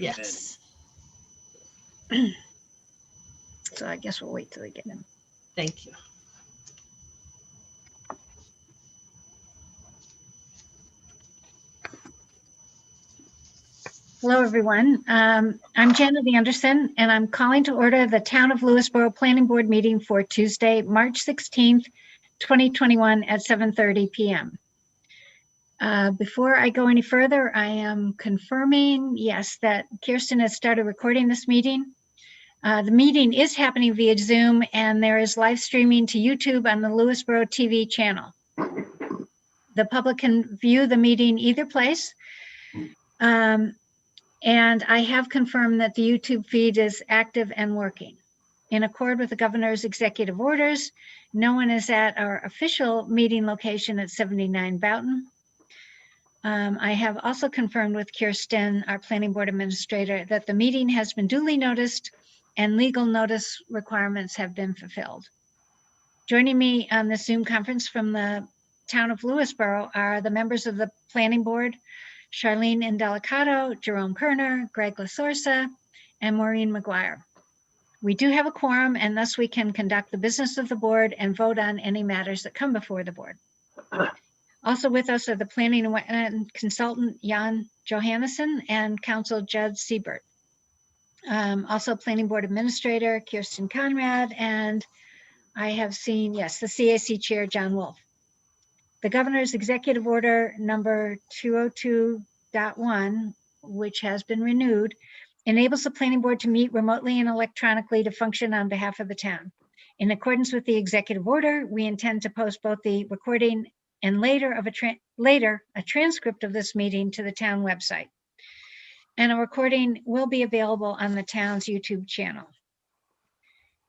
Yes. So I guess we'll wait till they get in. Thank you. Hello, everyone. I'm Janet Anderson, and I'm calling to order the Town of Lewisboro Planning Board meeting for Tuesday, March 16th, 2021 at 7:30 p.m. Before I go any further, I am confirming, yes, that Kirsten has started recording this meeting. The meeting is happening via Zoom, and there is live streaming to YouTube on the Lewisboro TV channel. The public can view the meeting either place. And I have confirmed that the YouTube feed is active and working. In accord with the governor's executive orders, no one is at our official meeting location at 79 Boughton. I have also confirmed with Kirsten, our planning board administrator, that the meeting has been duly noticed and legal notice requirements have been fulfilled. Joining me on this Zoom conference from the town of Lewisboro are the members of the planning board, Charlene Indelicato, Jerome Kerner, Greg Lasorsa, and Maureen McGuire. We do have a quorum, and thus we can conduct the business of the board and vote on any matters that come before the board. Also with us are the planning and wetland consultant, Jan Johannesson, and counsel Judd Siebert. Also planning board administrator, Kirsten Conrad, and I have seen, yes, the CAC chair, John Wolf. The governor's executive order number 202.1, which has been renewed, enables the planning board to meet remotely and electronically to function on behalf of the town. In accordance with the executive order, we intend to post both the recording and later a transcript of this meeting to the town website. And a recording will be available on the town's YouTube channel.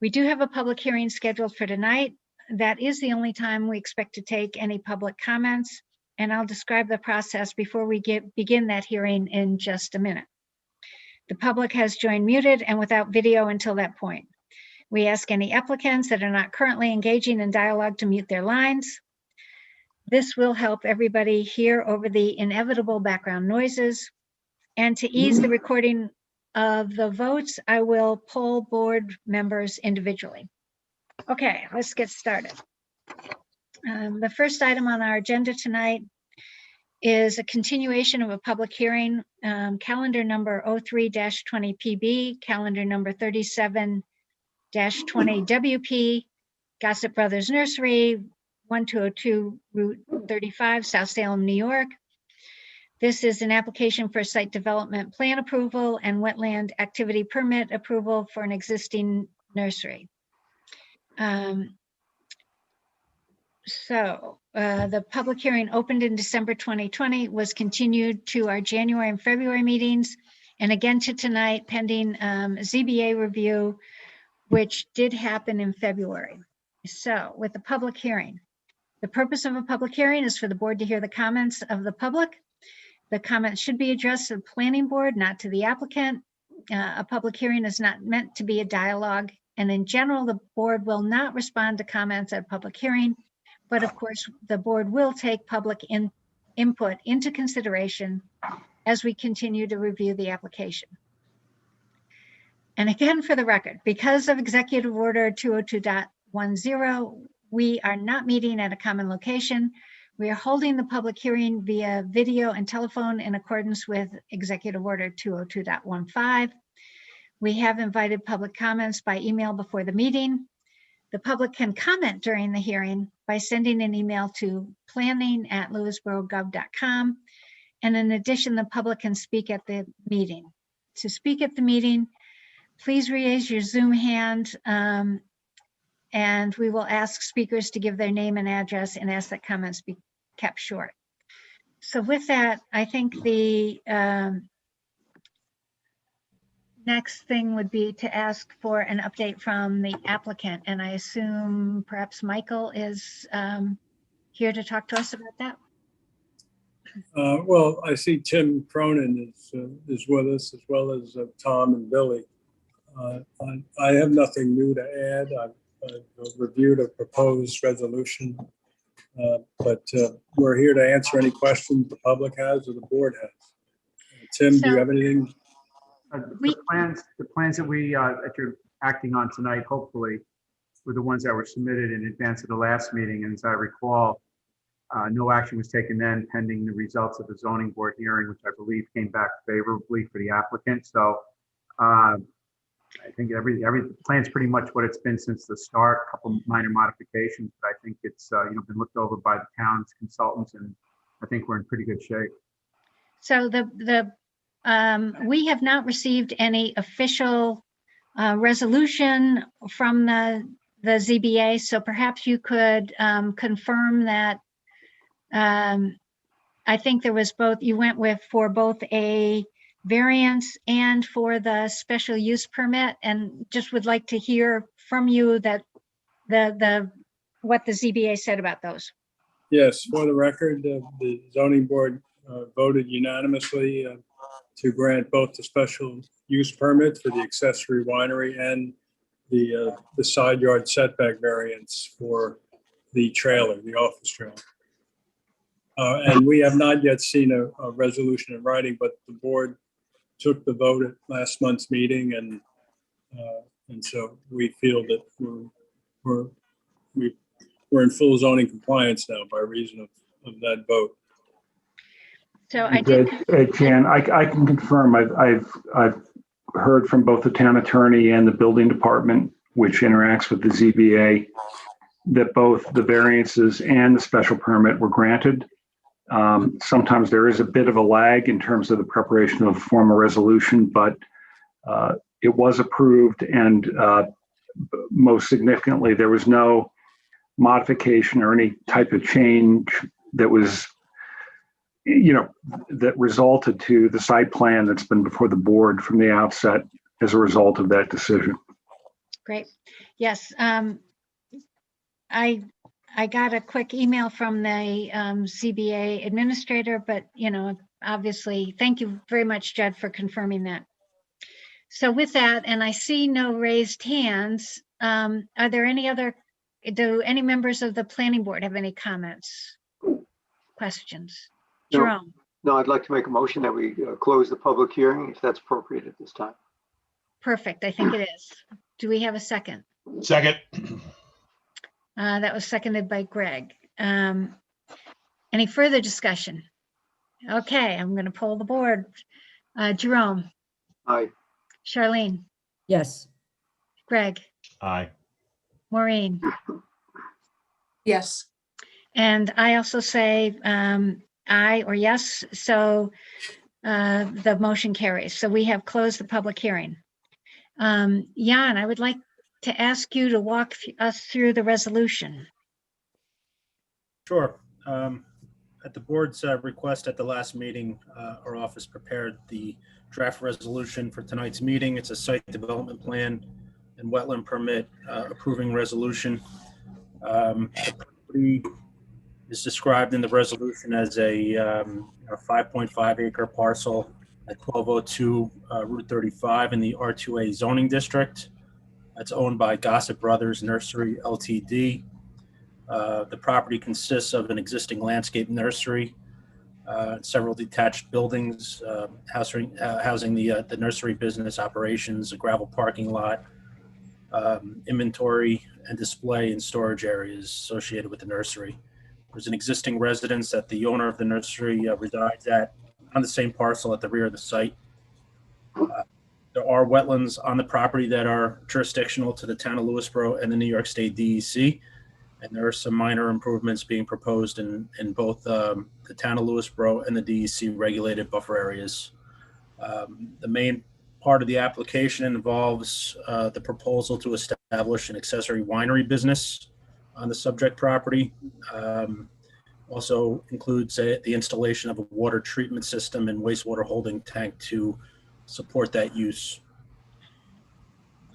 We do have a public hearing scheduled for tonight. That is the only time we expect to take any public comments, and I'll describe the process before we begin that hearing in just a minute. The public has joined muted and without video until that point. We ask any applicants that are not currently engaging in dialogue to mute their lines. This will help everybody hear over the inevitable background noises. And to ease the recording of the votes, I will poll board members individually. Okay, let's get started. The first item on our agenda tonight is a continuation of a public hearing, calendar number 03-20 PB, calendar number 37-20 WP, Gossip Brothers Nursery, 1202 Route 35, South Salem, New York. This is an application for site development plan approval and wetland activity permit approval for an existing nursery. The public hearing opened in December 2020, was continued to our January and February meetings, and again to tonight pending ZBA review, which did happen in February. So with the public hearing, the purpose of a public hearing is for the board to hear the comments of the public. The comments should be addressed to the planning board, not to the applicant. A public hearing is not meant to be a dialogue. And in general, the board will not respond to comments at a public hearing, but of course, the board will take public input into consideration as we continue to review the application. And again, for the record, because of Executive Order 202.10, we are not meeting at a common location. We are holding the public hearing via video and telephone in accordance with Executive Order 202.15. We have invited public comments by email before the meeting. The public can comment during the hearing by sending an email to planning@lewisborogov.com. And in addition, the public can speak at the meeting. To speak at the meeting, please raise your Zoom hand and we will ask speakers to give their name and address and ask that comments be kept short. So with that, I think the next thing would be to ask for an update from the applicant. And I assume perhaps Michael is here to talk to us about that. Well, I see Tim Cronin is with us, as well as Tom and Billy. I have nothing new to add. I've reviewed a proposed resolution, but we're here to answer any questions the public has or the board has. Tim, do you have anything? The plans that that you're acting on tonight, hopefully, were the ones that were submitted in advance of the last meeting. And as I recall, no action was taken then pending the results of the zoning board hearing, which I believe came back favorably for the applicant. So I think every plan's pretty much what it's been since the start, a couple minor modifications, but I think it's been looked over by the town's consultants, and I think we're in pretty good shape. So we have not received any official resolution from the ZBA, so perhaps you could confirm that. I think there was both, you went with for both a variance and for the special use permit, and just would like to hear from you that what the ZBA said about those. Yes, for the record, the zoning board voted unanimously to grant both the special use permit for the accessory winery and the side yard setback variance for the trailer, the office trailer. And we have not yet seen a resolution in writing, but the board took the vote at last month's meeting, and so we feel that we're in full zoning compliance now by reason of that vote. So I did. Jan, I can confirm. I've heard from both the town attorney and the building department, which interacts with the ZBA, that both the variances and the special permit were granted. Sometimes there is a bit of a lag in terms of the preparation of a formal resolution, but it was approved, and most significantly, there was no modification or any type of change that was, that resulted to the site plan that's been before the board from the outset as a result of that decision. Great. Yes. I got a quick email from the CBA administrator, but, obviously, thank you very much, Judd, for confirming that. So with that, and I see no raised hands, are there do any members of the planning board have any comments, questions? No. Jerome? No, I'd like to make a motion that we close the public hearing, if that's appropriate at this time. Perfect. I think it is. Do we have a second? Second. That was seconded by Greg. Any further discussion? Okay, I'm going to poll the board. Jerome? Aye. Charlene? Yes. Greg? Aye. Maureen? Yes. And I also say aye or yes, so the motion carries. So we have closed the public hearing. Jan, I would like to ask you to walk us through the resolution. Sure. At the board's request at the last meeting, our office prepared the draft resolution for tonight's meeting. It's a site development plan and wetland permit approving resolution. The property is described in the resolution as a 5.5 acre parcel at 1202 Route 35 in the R2A zoning district. It's owned by Gossett Brothers Nursery Ltd. The property consists of an existing landscape nursery, several detached buildings housing the nursery business operations, a gravel parking lot, inventory and display and storage areas associated with the nursery. There's an existing residence that the owner of the nursery resides at on the same parcel at the rear of the site. There are wetlands on the property that are jurisdictional to the town of Lewisboro and the New York State DEC. And there are some minor improvements being proposed in both the town of Lewisboro and the DEC regulated buffer areas. The main part of the application involves the proposal to establish an accessory winery business on the subject property. Also includes the installation of a water treatment system and wastewater holding tank to support that use.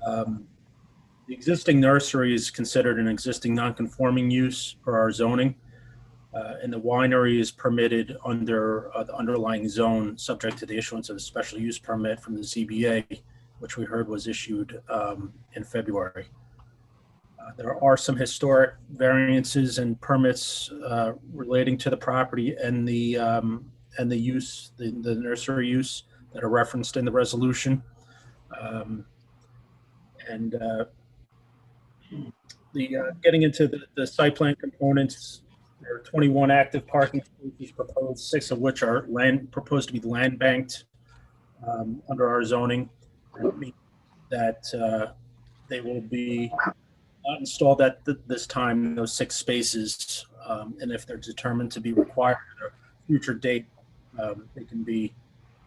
The existing nursery is considered an existing non-conforming use per our zoning, and the winery is permitted under the underlying zone subject to the issuance of a special use permit from the ZBA, which we heard was issued in February. There are some historic variances and permits relating to the property and the use, the nursery use that are referenced in the resolution. Getting into the site plan components, there are 21 active parking spaces proposed, 6 of which are proposed to be land banked under our zoning. That means that they will be not installed at this time, those 6 spaces, and if they're determined to be required at a future date, they can be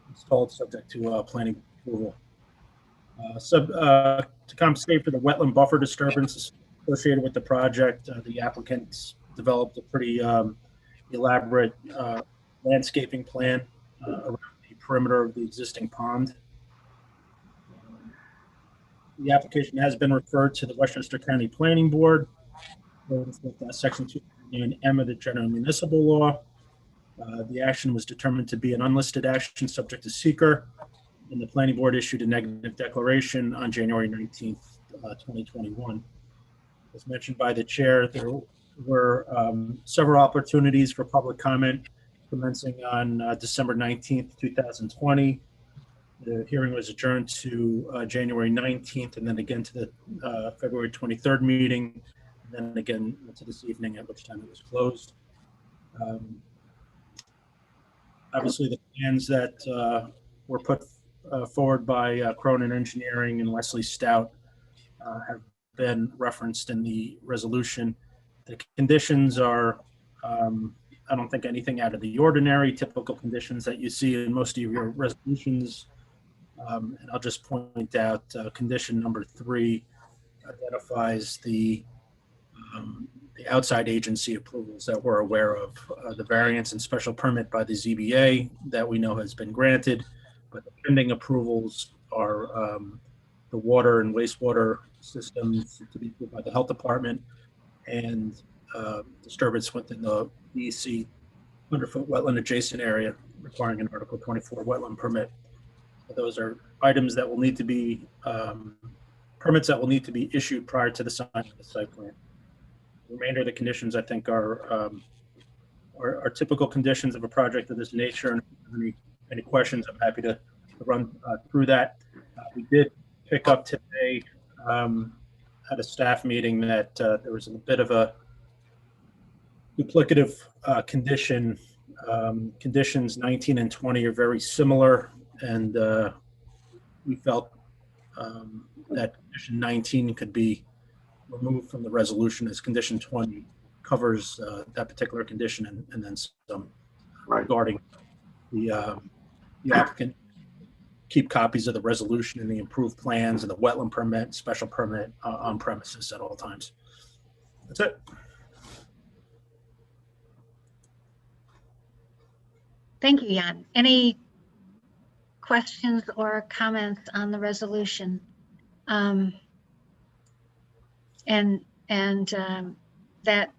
installed subject to planning approval. To compensate for the wetland buffer disturbances associated with the project, the applicants developed a pretty elaborate landscaping plan around the perimeter of the existing pond. The application has been referred to the Westchester County Planning Board with Section 209M of the General Municipal Law. The action was determined to be an unlisted action subject to seeker, and the Planning Board issued a negative declaration on January 19th, 2021. As mentioned by the chair, there were several opportunities for public comment commencing on December 19th, 2020. The hearing was adjourned to January 19th, and then again to the February 23rd meeting, and then again to this evening, at which time it was closed. Obviously, the plans that were put forward by Cronin Engineering and Leslie Stout have been referenced in the resolution. The conditions are, I don't think anything out of the ordinary, typical conditions that you see in most of your resolutions. And I'll just point out condition number 3 identifies the outside agency approvals that we're aware of, the variance and special permit by the ZBA that we know has been granted, but the pending approvals are the water and wastewater systems to be approved by the health department and disturbance within the DEC 100-foot wetland adjacent area requiring an Article 24 wetland permit. So those are items that will need to be, permits that will need to be issued prior to the signing of the site plan. The remainder of the conditions, I think, are typical conditions of a project of this nature. And if you have any questions, I'm happy to run through that. We did pick up today at a staff meeting that there was a bit of a duplicative condition. Conditions 19 and 20 are very similar, and we felt that condition 19 could be removed from the resolution as condition 20 covers that particular condition, and then some regarding the applicant keep copies of the resolution and the improved plans and the wetland permit, special permit on premises at all times. That's it. Thank you, Jan. Any questions or comments on the resolution? That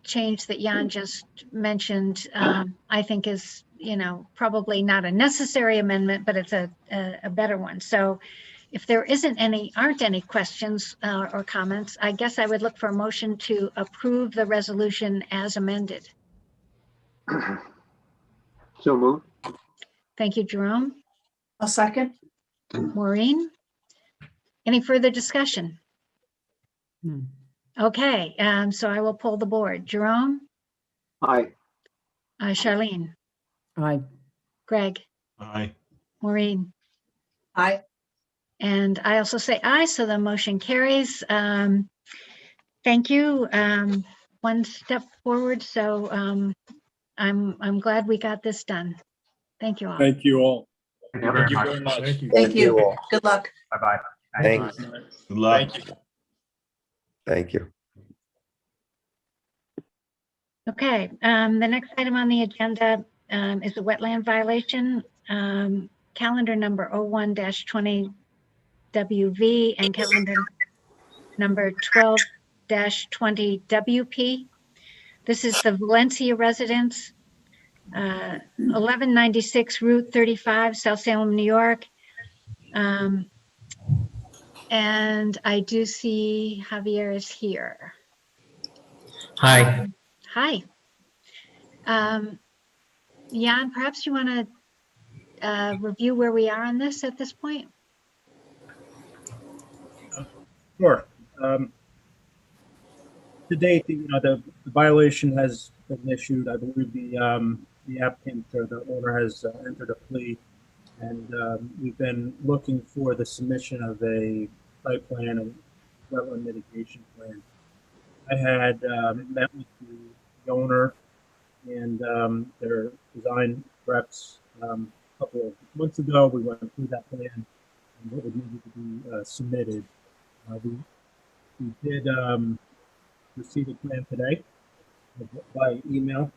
change that Jan just mentioned, I think is, probably not a necessary amendment, but it's a better one. So if there aren't any questions or comments, I guess I would look for a motion to approve the resolution as amended. So moved. Thank you, Jerome. I'll second. Maureen? Any further discussion? Okay, so I will pull the board. Jerome? Aye. Charlene? Aye. Greg? Aye. Maureen? Aye. And I also say aye, so the motion carries. Thank you. One step forward, so I'm glad we got this done. Thank you all. Thank you all. Thank you very much. Thank you. Good luck. Bye-bye. Thanks. Good luck. Thank you. Okay, the next item on the agenda is the wetland violation, calendar number 01-20WV and calendar number 12-20WP. This is the Valencia residence, 1196 Route 35, South Salem, New York. And I do see Javier is here. Hi. Hi. Jan, perhaps you want to review where we are on this at this point? Sure. To date, the violation has been issued. I believe the applicant or the owner has entered a plea, and we've been looking for the submission of a site plan and wetland mitigation plan. I had met with the owner and their design reps a couple of months ago. We went through that plan and what would need to be submitted. We did receive a plan today by email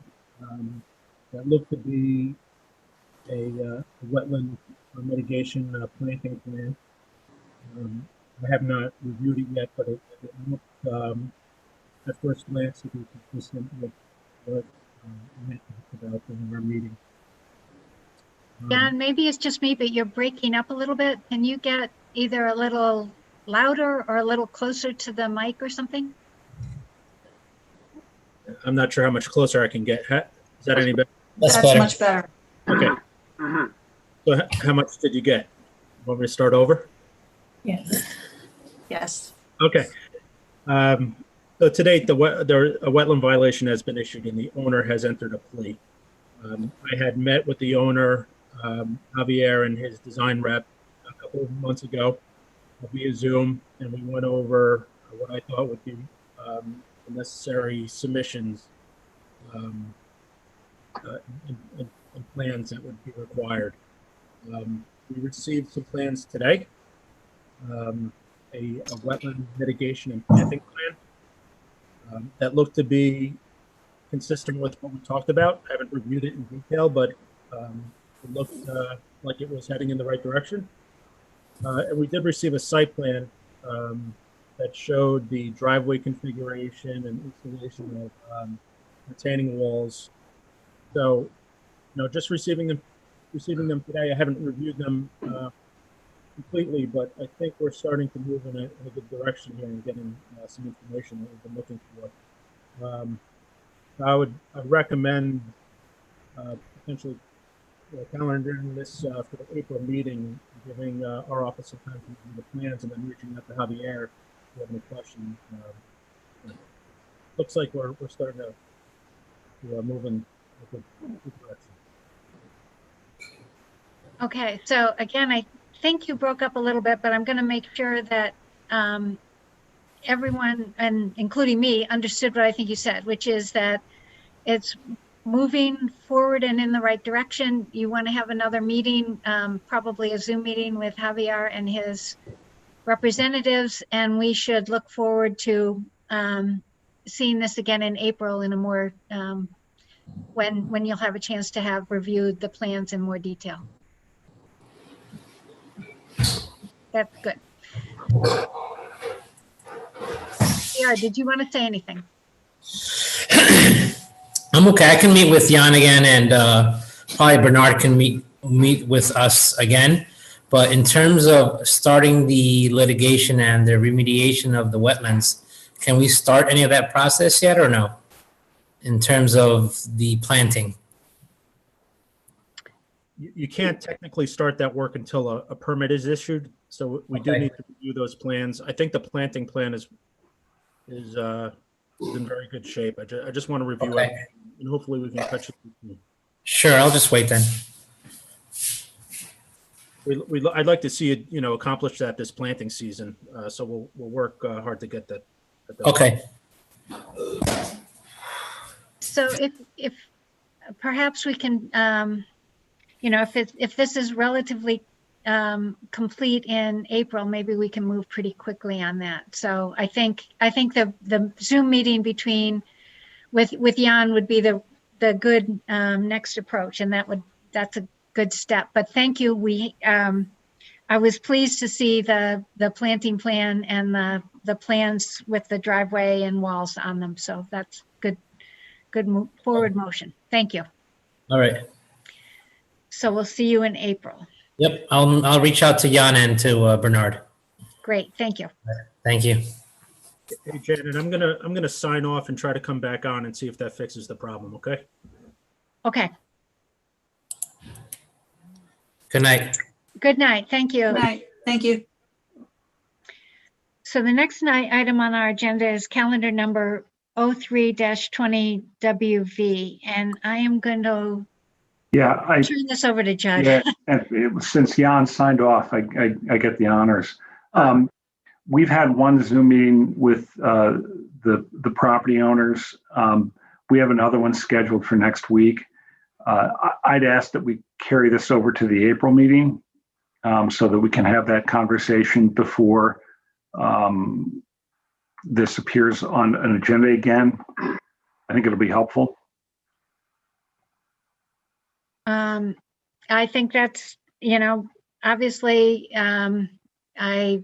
that looked to be a wetland mitigation planting plan. I have not reviewed it yet, but it looked at first glance to be consistent with what we talked about in our meeting. John, maybe it's just me, but you're breaking up a little bit. Can you get either a little louder or a little closer to the mic or something? I'm not sure how much closer I can get. Is that any better? That's That's better. much better. Okay. So how much did you get? Want me to start over? Yes. Yes. Okay. So to date, a wetland violation has been issued and the owner has entered a plea. I had met with the owner, Javier, and his design rep a couple of months ago via Zoom, and we went over what I thought would be the necessary submissions and plans that would be required. We received some plans today, a wetland mitigation and planting plan that looked to be consistent with what we talked about. I haven't reviewed it in detail, but it looked like it was heading in the right direction. And we did receive a site plan that showed the driveway configuration and installation of retaining walls. So, just receiving them today. I haven't reviewed them completely, but I think we're starting to move in a good direction here and getting some information that we've been looking for. I would recommend potentially calendaring this for the April meeting, giving our office some time to review the plans, and then reaching out to Javier if you have any questions. Looks like we're starting to move in a good direction. Okay, so again, I think you broke up a little bit, but I'm going to make sure that everyone, and including me, understood what I think you said, which is that it's moving forward and in the right direction. You want to have another meeting, probably a Zoom meeting with Javier and his representatives, and we should look forward to seeing this again in April in a more, when you'll have a chance to have reviewed the plans in more detail. That's good. Yeah, did you want to say anything? I'm okay. I can meet with Jan again, and probably Bernard can meet with us again. But in terms of starting the litigation and the remediation of the wetlands, can we start any of that process yet or no? In terms of the planting? You can't technically start that work until a permit is issued. So we do need to review those plans. I think the planting plan is in very good shape. I just want to review it, and hopefully we can touch it. Sure, I'll just wait then. I'd like to see it, accomplish that this planting season. So we'll work hard to get that. Okay. So if perhaps we can, if this is relatively complete in April, maybe we can move pretty quickly on that. So I think the Zoom meeting with Jan would be the good next approach, and that's a good step. But thank you. I was pleased to see the planting plan and the plans with the driveway and walls on them. So that's good forward motion. Thank you. All right. So we'll see you in April. Yep, I'll reach out to Jan and to Bernard. Great, thank you. Thank you. Hey, Janet, I'm gonna sign off and try to come back on and see if that fixes the problem. Okay. Okay. Good night. Good night. Thank you. Good night. Thank you. So the next item on our agenda is calendar number 03-20WV, and I am going to Yeah, turn this over to Judd. yeah, and since Jan signed off, I get the honors. We've had one Zoom meeting with the property owners. We have another one scheduled for next week. I'd ask that we carry this over to the April meeting so that we can have that conversation before this appears on an agenda again. I think it'll be helpful. I think that's, obviously, I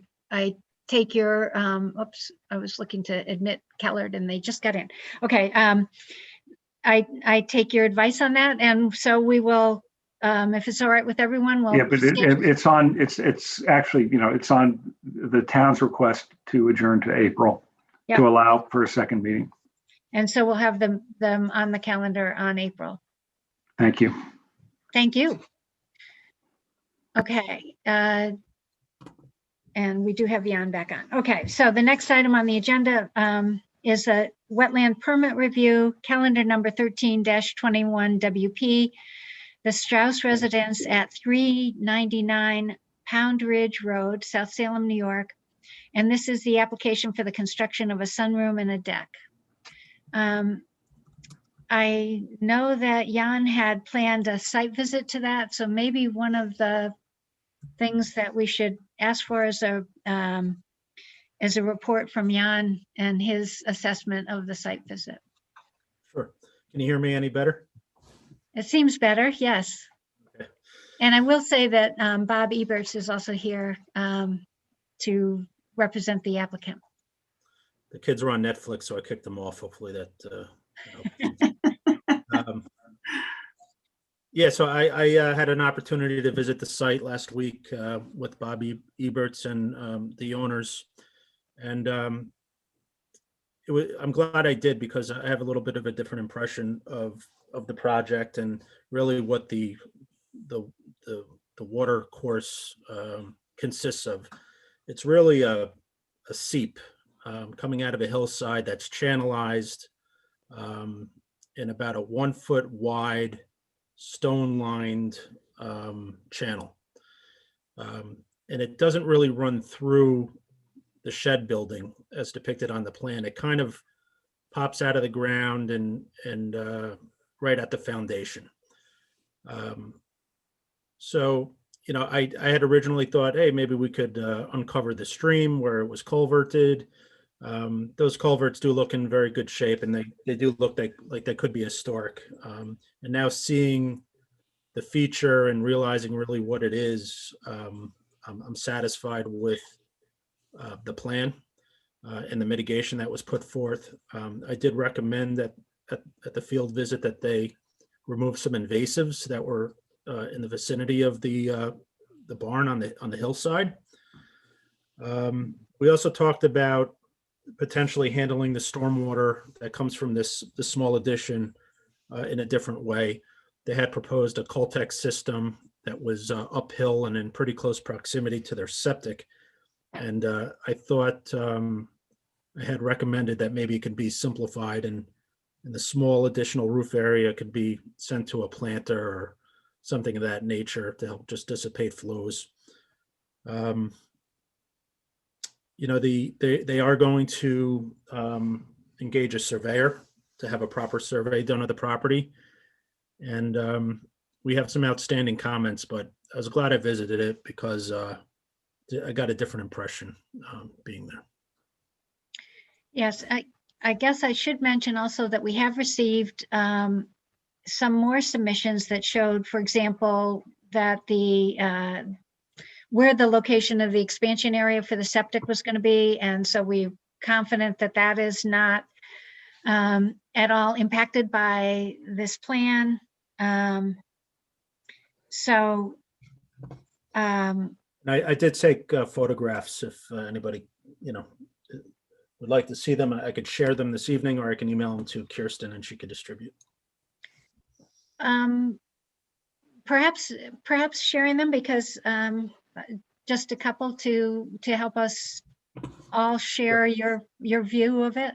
take your, oops, I was looking to admit Kellard and they just got in. Okay. I take your advice on that. And so we will, if it's all right with everyone, we'll. Yeah, but it's actually, it's on the town's request to adjourn to April to allow for a second meeting. And so we'll have them on the calendar on April. Thank you. Thank you. Okay. And we do have Jan back on. Okay, so the next item on the agenda is a wetland permit review, calendar number 13-21 WP, the Strauss residence at 399 Pound Ridge Road, South Salem, New York. And this is the application for the construction of a sunroom and a deck. I know that Jan had planned a site visit to that, so maybe one of the things that we should ask for is a report from Jan and his assessment of the site visit. Sure. Can you hear me any better? It seems better, yes. Okay. And I will say that Bob Eberts is also here to represent the applicant. The kids are on Netflix, so I kicked them off. Hopefully that yeah, so I had an opportunity to visit the site last week with Bob Eberts and the owners. And I'm glad I did, because I have a little bit of a different impression of the project and really what the water course consists of. It's really a seep coming out of a hillside that's channelized in about a 1 foot wide stone lined channel. And it doesn't really run through the shed building as depicted on the plan. It kind of pops out of the ground and right at the foundation. So, I had originally thought, hey, maybe we could uncover the stream where it was culverted. Those culverts do look in very good shape, and they do look like they could be historic. And now seeing the feature and realizing really what it is, I'm satisfied with the plan and the mitigation that was put forth. I did recommend that at the field visit that they remove some invasives that were in the vicinity of the barn on the hillside. We also talked about potentially handling the stormwater that comes from this small addition in a different way. They had proposed a Coltex system that was uphill and in pretty close proximity to their septic. And I thought I had recommended that maybe it could be simplified and the small additional roof area could be sent to a planter or something of that nature to help just dissipate flows. They are going to engage a surveyor to have a proper survey done of the property. And we have some outstanding comments, but I was glad I visited it because I got a different impression being there. Yes, I guess I should mention also that we have received some more submissions that showed, for example, that where the location of the expansion area for the septic was going to be. And so we're confident that that is not at all impacted by this plan. I did take photographs if anybody, would like to see them. I could share them this evening, or I can email them to Kirsten and she could distribute. perhaps sharing them, because just a couple to help us all share your view of it.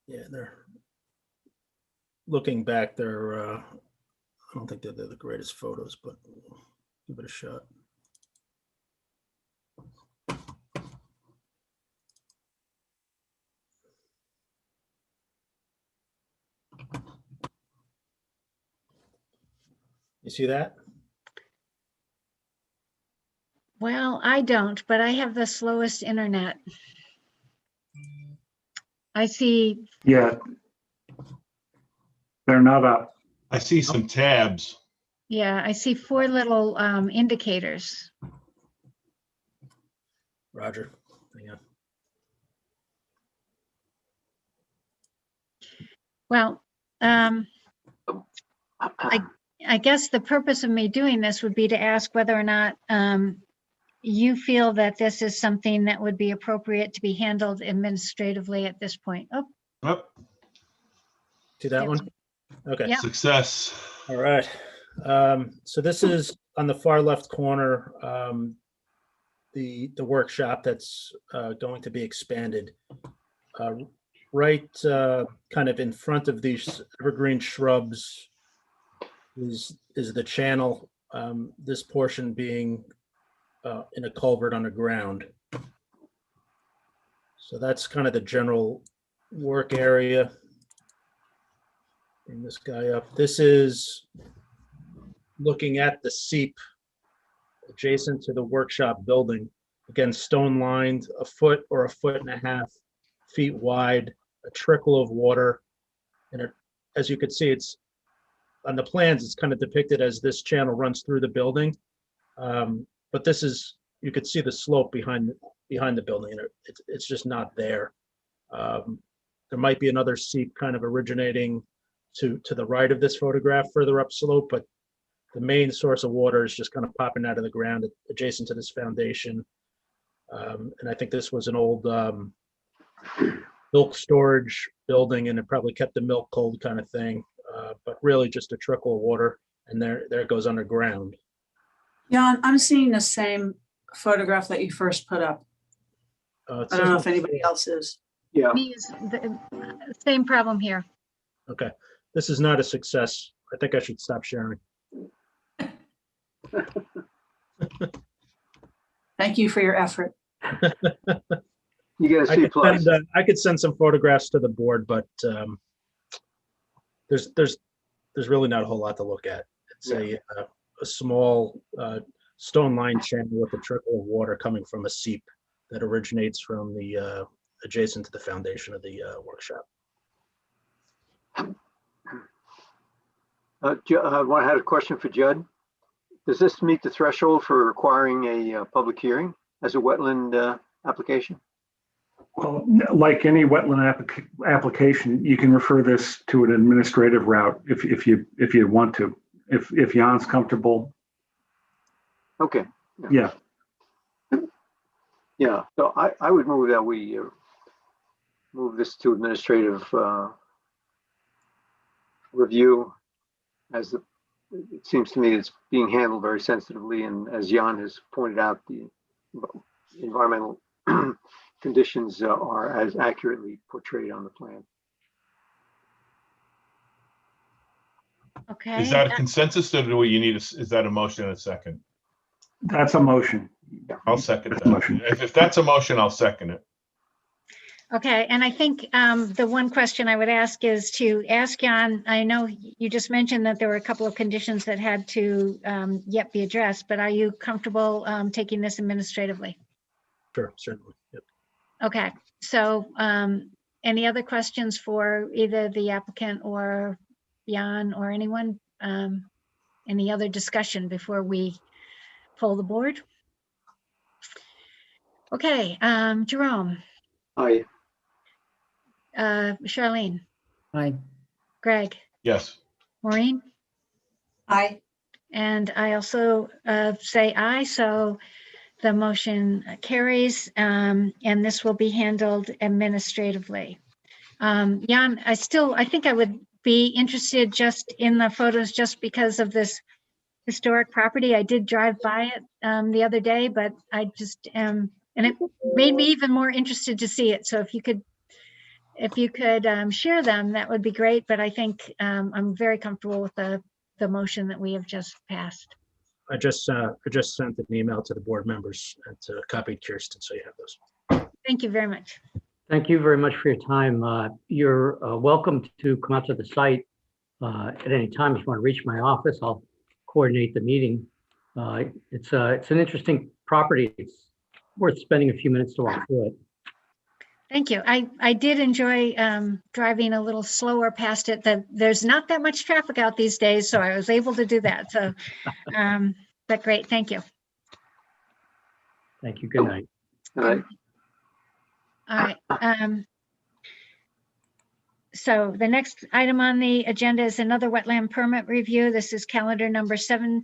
Yeah, they're looking back. I don't think they're the greatest photos, but we'll give it a shot. You see that? Well, I don't, but I have the slowest internet. I see, Yeah. They're not up. I see some tabs. yeah, I see 4 little indicators. Roger. Hang on. Well, I guess the purpose of me doing this would be to ask whether or not you feel that this is something that would be appropriate to be handled administratively at this point. Oh, Up, See that Yeah. one? Okay. Yeah. success. All right. So this is on the far left corner, the workshop that's going to be expanded. Right kind of in front of these evergreen shrubs is the channel, this portion being in a culvert underground. So that's kind of the general work area. Bring this guy up. This is looking at the seep adjacent to the workshop building. Again, stone lined, a foot or a foot and a half feet wide, a trickle of water. And as you can see, it's on the plans, it's kind of depicted as this channel runs through the building. But this is, you could see the slope behind the building, and it's just not there. There might be another seep kind of originating to the right of this photograph further up slope, but the main source of water is just kind of popping out of the ground adjacent to this foundation. And I think this was an old milk storage building, and it probably kept the milk cold kind of thing, but really just a trickle of water, and there it goes underground. Jan, I'm seeing the same photograph that you first put up. It I says don't know if anybody else is. Yeah, me is the same problem here. Okay, this is not a success. I think I should stop sharing. Thank you for your effort. you get a I C could plus. send, I could send some photographs to the board, but there's really not a whole lot to look at. It's a small stone-lined channel with a trickle of water coming from a seep that originates from the adjacent to the foundation of the workshop. I had a question for Judd. Does this meet the threshold for requiring a public hearing as a wetland application? Well, like any wetland application, you can refer this to an administrative route if you want to. If Jan's comfortable, Okay. yeah. Yeah, so I would move that we move this to administrative review, as it seems to me it's being handled very sensitively, and as Jan has pointed out, the environmental conditions are as accurately portrayed on the plan. Okay. Is that a consensus, or do you need, is that a motion and a second? That's a motion. I'll second that. Motion. If that's a motion, I'll second it. Okay, and I think the one question I would ask is to ask Jan, I know you just mentioned that there were a couple of conditions that had to yet be addressed, but are you comfortable taking this administratively? Sure, certainly. Yep. Okay, so any other questions for either the applicant or Jan or anyone? Any other discussion before we poll the board? Okay, Jerome, Aye. Charlene, Aye. Greg, Yes. Maureen, Aye. and I also say aye, so the motion carries, and this will be handled administratively. Jan, I think I would be interested just in the photos just because of this historic property. I did drive by it the other day, but I just and it made me even more interested to see it. So if you could share them, that would be great. But I think I'm very comfortable with the motion that we have just passed. I just sent an email to the board members and copied Kirsten, so you have those. Thank you very much. Thank you very much for your time. You're welcome to come out to the site at any time. If you want to reach my office, I'll coordinate the meeting. It's an interesting property. It's worth spending a few minutes to walk through it. Thank you. I did enjoy driving a little slower past it. There's not that much traffic out these days, so I was able to do that. So, but great. Thank you. Thank you. Good night. All right. All right. So the next item on the agenda is another wetland permit review. This is calendar number 17-21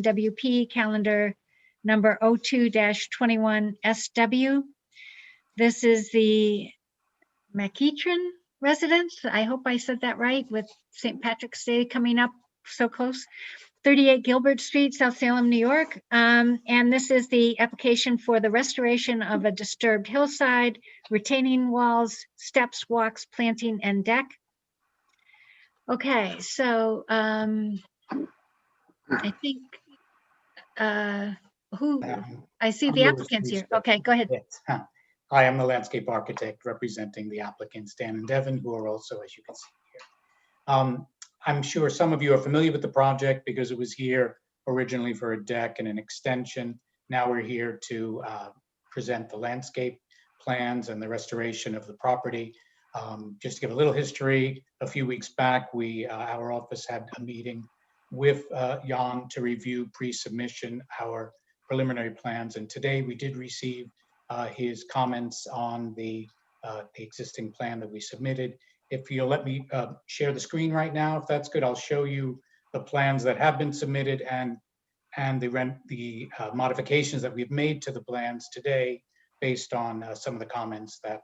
WP, calendar number 02-21 SW. This is the Mitigation residence. I hope I said that right, with St. Patrick's Day coming up so close. 38 Gilbert Street, South Salem, New York. And this is the application for the restoration of a disturbed hillside, retaining walls, steps, walks, planting, and deck. Okay, so I think I see the Lewis applicants here. Research. Okay, go ahead. Yes. I am the landscape architect representing the applicants, Dan and Devin, who are also, as you can see here. I'm sure some of you are familiar with the project because it was here originally for a deck and an extension. Now we're here to present the landscape plans and the restoration of the property. Just to give a little history, a few weeks back, our office had a meeting with Jan to review pre-submission our preliminary plans. And today we did receive his comments on the existing plan that we submitted. If you'll let me share the screen right now, if that's good, I'll show you the plans that have been submitted and the modifications that we've made to the plans today based on some of the comments that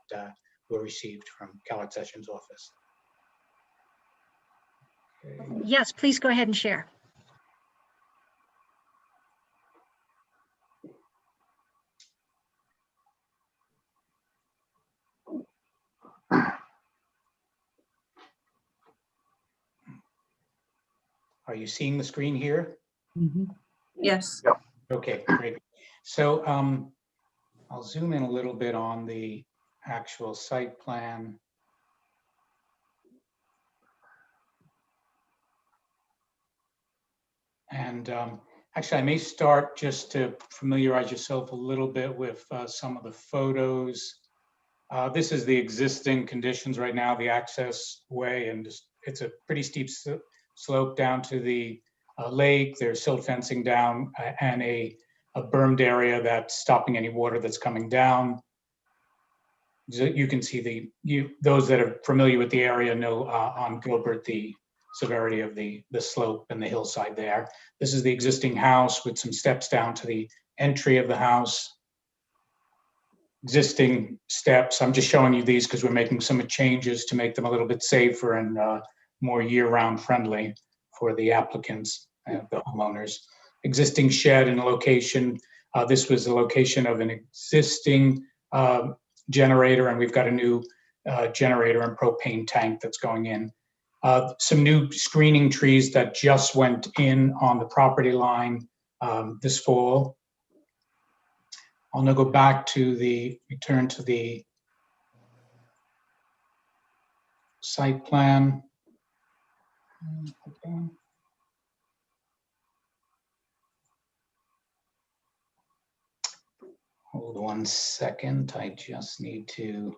were received from Cowart Sessions' office. Okay. Yes, please go ahead and share. Are you seeing the screen here? Yes. Okay, great. So I'll zoom in a little bit on the actual site plan. And actually, I may start just to familiarize yourself a little bit with some of the photos. This is the existing conditions right now, the access way, and it's a pretty steep slope down to the lake. There's silt fencing down and a bermed area that's stopping any water that's coming down. You can see those that are familiar with the area know on Gilbert the severity of the slope and the hillside there. This is the existing house with some steps down to the entry of the house. Existing steps. I'm just showing you these because we're making some changes to make them a little bit safer and more year-round friendly for the applicants and the homeowners. Existing shed and location. This was the location of an existing generator, and we've got a new generator and propane tank that's going in. Some new screening trees that just went in on the property line this fall. I'll now go back to return to the site plan. Okay. Hold 1 second, I just need to.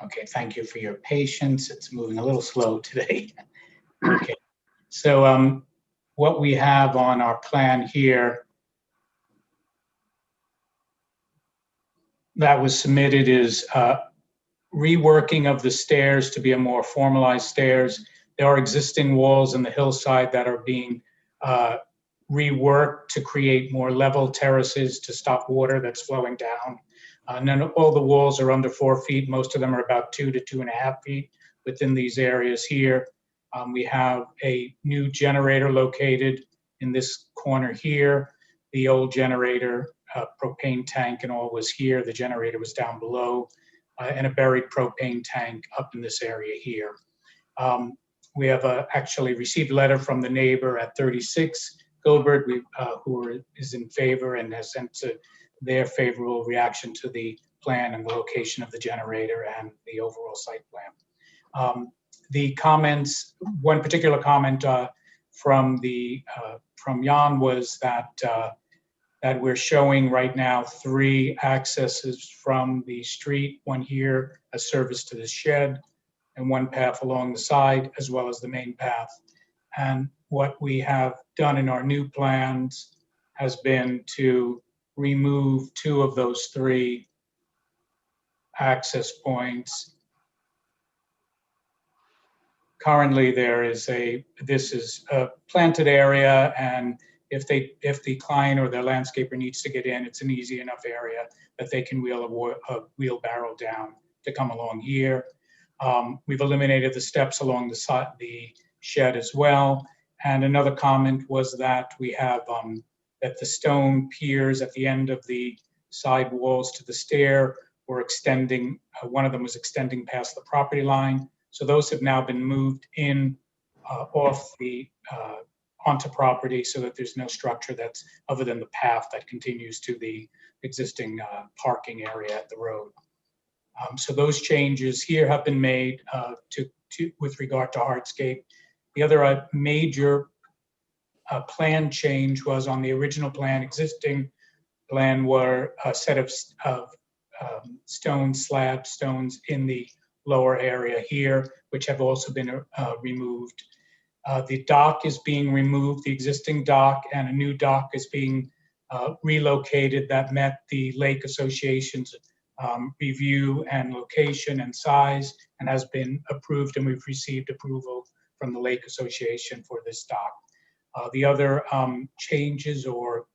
Okay, thank you for your patience. It's moving a little slow today. Okay, so what we have on our plan here that was submitted is reworking of the stairs to be a more formalized stairs. There are existing walls in the hillside that are being reworked to create more level terraces to stop water that's flowing down. And then all the walls are under 4 feet. Most of them are about 2 to 2.5 feet within these areas here. We have a new generator located in this corner here. The old generator, propane tank and all was here. The generator was down below, and a buried propane tank up in this area here. We have actually received a letter from the neighbor at 36 Gilbert, who is in favor and has sent their favorable reaction to the plan and the location of the generator and the overall site plan. The comments, one particular comment from Jan was that we're showing right now 3 accesses from the street, one here, a service to the shed, and 1 path along the side, as well as the main path. And what we have done in our new plans has been to remove 2 of those 3 access points. Currently, this is a planted area, and if the client or their landscaper needs to get in, it's an easy enough area that they can wheel a wheelbarrow down to come along here. We've eliminated the steps along the side, the shed as well. And another comment was that we have that the stone piers at the end of the side walls to the stair were extending. One of them was extending past the property line. So those have now been moved in off the onto property so that there's no structure that's other than the path that continues to the existing parking area at the road. So those changes here have been made with regard to hardscape. The other major plan change was on the original plan. Existing plan were a set of stone slab stones in the lower area here, which have also been removed. The dock is being removed, the existing dock, and a new dock is being relocated that met the Lake Association's review and location and size, and has been approved, and we've received approval from the Lake Association for this dock. The other changes or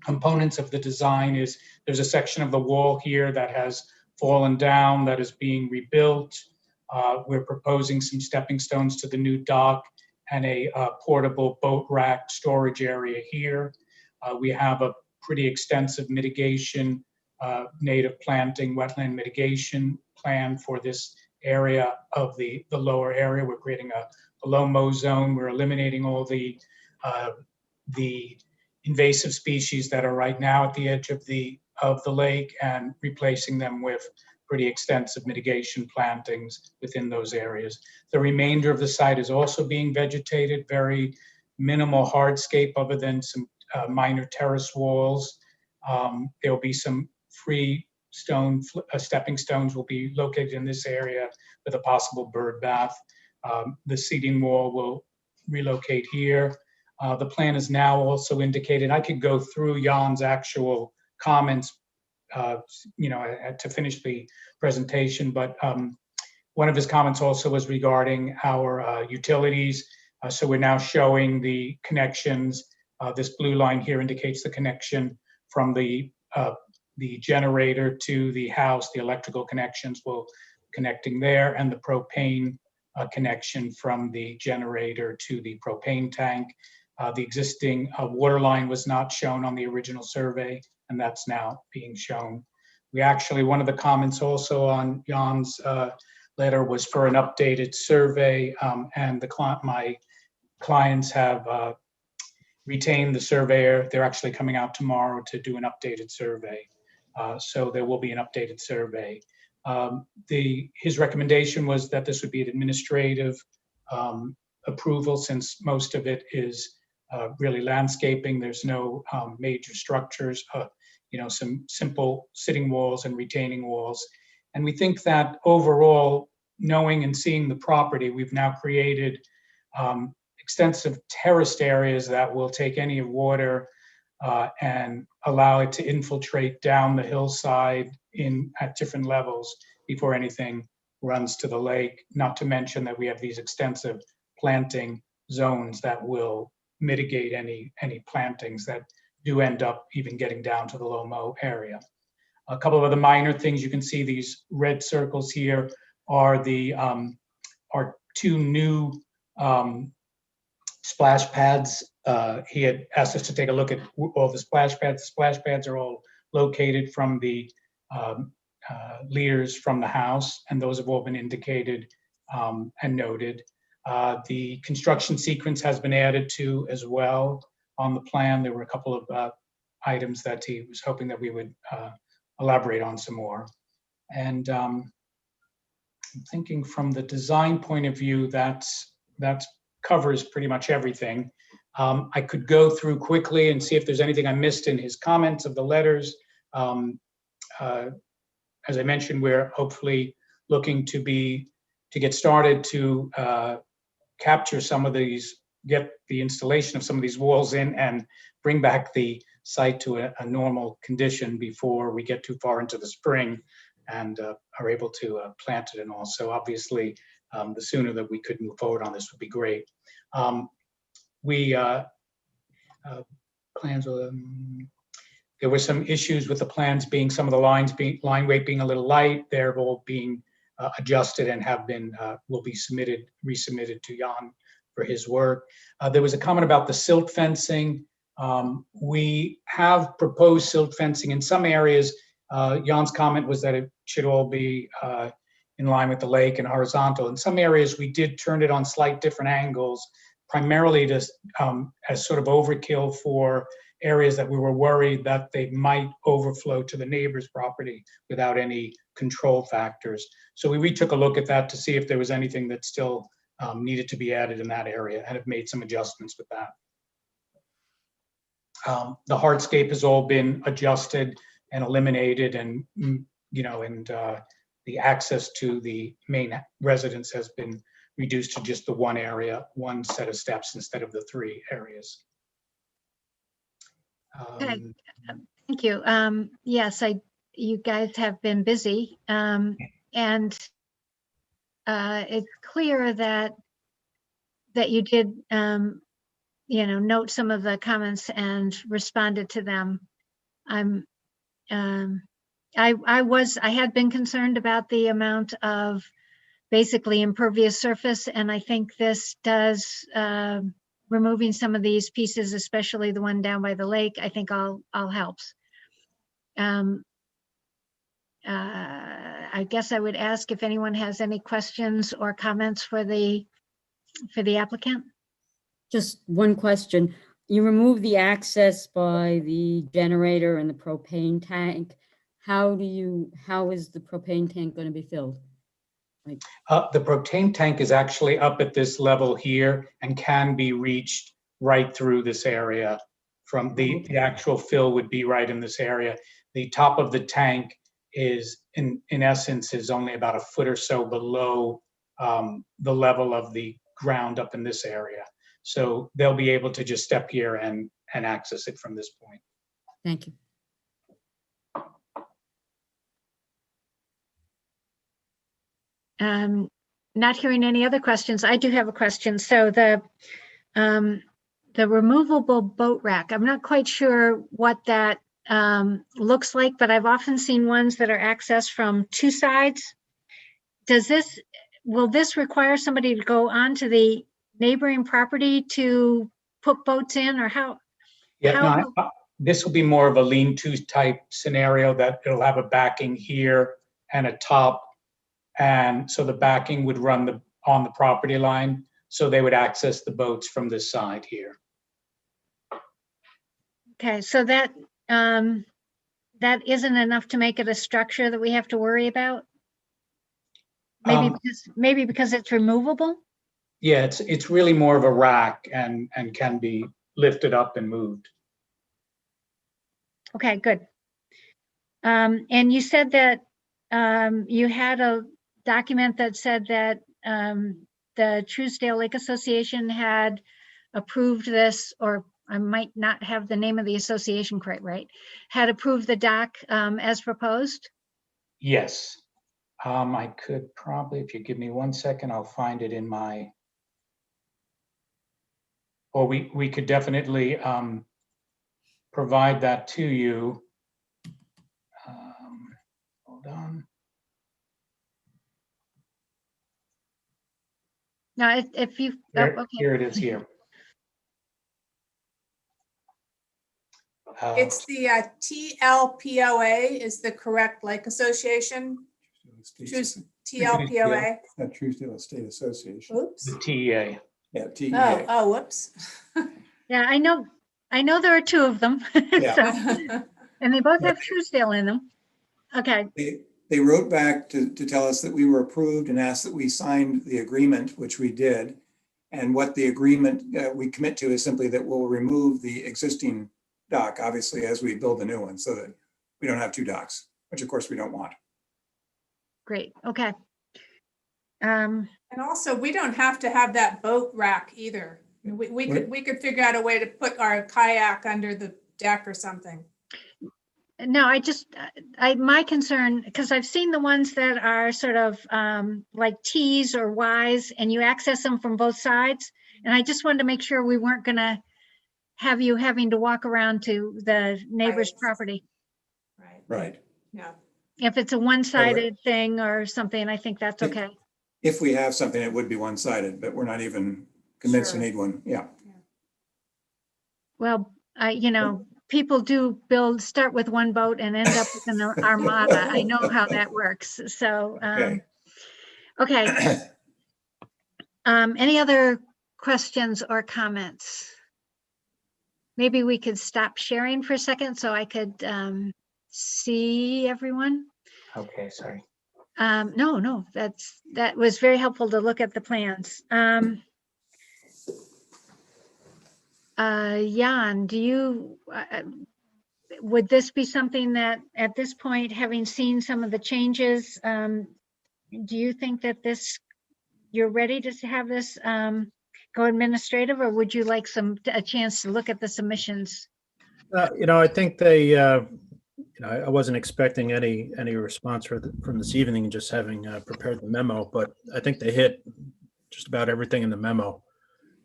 components of the design is there's a section of the wall here that has fallen down that is being rebuilt. We're proposing some stepping stones to the new dock and a portable boat rack storage area here. We have a pretty extensive mitigation, native planting, wetland mitigation plan for this area of the lower area. We're creating a low mow zone. We're eliminating all the invasive species that are right now at the edge of the lake and replacing them with pretty extensive mitigation plantings within those areas. The remainder of the site is also being vegetated, very minimal hardscape other than some minor terrace walls. There'll be some free stone, stepping stones will be located in this area with a possible bird bath. The seating wall will relocate here. The plan is now also indicated. I could go through Jan's actual comments, to finish the presentation, but one of his comments also was regarding our utilities. So we're now showing the connections. This blue line here indicates the connection from the generator to the house. The electrical connections will connecting there, and the propane connection from the generator to the propane tank. The existing water line was not shown on the original survey, and that's now being shown. We actually, one of the comments also on Jan's letter was for an updated survey, and my clients have retained the surveyor. They're actually coming out tomorrow to do an updated survey. So there will be an updated survey. His recommendation was that this would be an administrative approval, since most of it is really landscaping. There's no major structures, some simple sitting walls and retaining walls. And we think that overall, knowing and seeing the property, we've now created extensive terraced areas that will take any water and allow it to infiltrate down the hillside at different levels before anything runs to the lake. Not to mention that we have these extensive planting zones that will mitigate any plantings that do end up even getting down to the low mow area. A couple of other minor things, you can see these red circles here are the are two new splash pads. He had asked us to take a look at all the splash pads. The splash pads are all located from the leaders from the house, and those have all been indicated and noted. The construction sequence has been added to as well on the plan. There were a couple of items that he was hoping that we would elaborate on some more. And I'm thinking from the design point of view, that covers pretty much everything. I could go through quickly and see if there's anything I missed in his comments of the letters. As I mentioned, we're hopefully looking to get started to capture some of these, get the installation of some of these walls in and bring back the site to a normal condition before we get too far into the spring and are able to plant it and all. So obviously, the sooner that we could move forward on this would be great. Plans, there were some issues with the plans being, some of the line weight being a little light. They're all being adjusted and have been, will be resubmitted to Jan for his work. There was a comment about the silt fencing. We have proposed silt fencing in some areas. Jan's comment was that it should all be in line with the lake and horizontal. In some areas, we did turn it on slight different angles, primarily to, as sort of overkill for areas that we were worried that they might overflow to the neighbor's property without any control factors. So we retook a look at that to see if there was anything that still needed to be added in that area, and have made some adjustments with that. The hardscape has all been adjusted and eliminated, and the access to the main residence has been reduced to just the one area, one set of steps instead of the three areas. Okay. Thank you. Yes, you guys have been busy, and it's clear that you did, note some of the comments and responded to them. I had been concerned about the amount of basically impervious surface, and I think this does, removing some of these pieces, especially the one down by the lake, I think all helps. I guess I would ask if anyone has any questions or comments for the applicant. Just one question. You remove the access by the generator and the propane tank. How is the propane tank going to be filled? The propane tank is actually up at this level here and can be reached right through this area. From the actual fill would be right in this area. The top of the tank is in essence is only about a foot or so below the level of the ground up in this area. So they'll be able to just step here and access it from this point. Thank you. Not hearing any other questions. I do have a question. So the removable boat rack, I'm not quite sure what that looks like, but I've often seen ones that are accessed from two sides. Will this require somebody to go onto the neighboring property to put boats in, or how? Yeah, this will be more of a lean-to type scenario, that it'll have a backing here and a top. And so the backing would run on the property line. So they would access the boats from this side here. Okay, so that isn't enough to make it a structure that we have to worry about? Maybe because it's removable? Yeah, it's really more of a rack and can be lifted up and moved. Okay, good. And you said that you had a document that said that the Truesdale Lake Association had approved this, or I might not have the name of the association quite right, had approved the dock as proposed? Yes. I could probably, if you give me 1 second, I'll find it in my, or we could definitely provide that to you. Hold on. Now, if you, oh, Here, okay. here it is here. It's the TLPOA is the correct lake association. TLPOA. Not Truesdale State Association. Oops. The TEA. Yeah, TEA. Oh, whoops. Yeah, I know there are two of them. Yeah. So, and they both have Truesdale in them. Okay, They wrote back to tell us that we were approved and asked that we signed the agreement, which we did. And what the agreement we commit to is simply that we'll remove the existing dock, obviously, as we build the new one, so that we don't have two docks, which of course we don't want. great, okay. And also, we don't have to have that boat rack either. We could figure out a way to put our kayak under the deck or something. No, my concern, because I've seen the ones that are sort of like T's or Y's, and you access them from both sides. And I just wanted to make sure we weren't gonna have you having to walk around to the neighbor's property. Right. Right. Yeah. If it's a one-sided thing or something, I think that's okay. If we have something, it would be one-sided, but we're not even convinced Sure. we need one. Yeah. Well, people do start with one boat and end up with an armada. I know how that works. So, okay. Any other questions or comments? Maybe we could stop sharing for a second so I could see everyone. Okay, sorry. No, that was very helpful to look at the plans. Jan, would this be something that at this point, having seen some of the changes, do you think that you're ready to have this go administrative, or would you like a chance to look at the submissions? I think I wasn't expecting any response from this evening, just having prepared the memo, but I think they hit just about everything in the memo,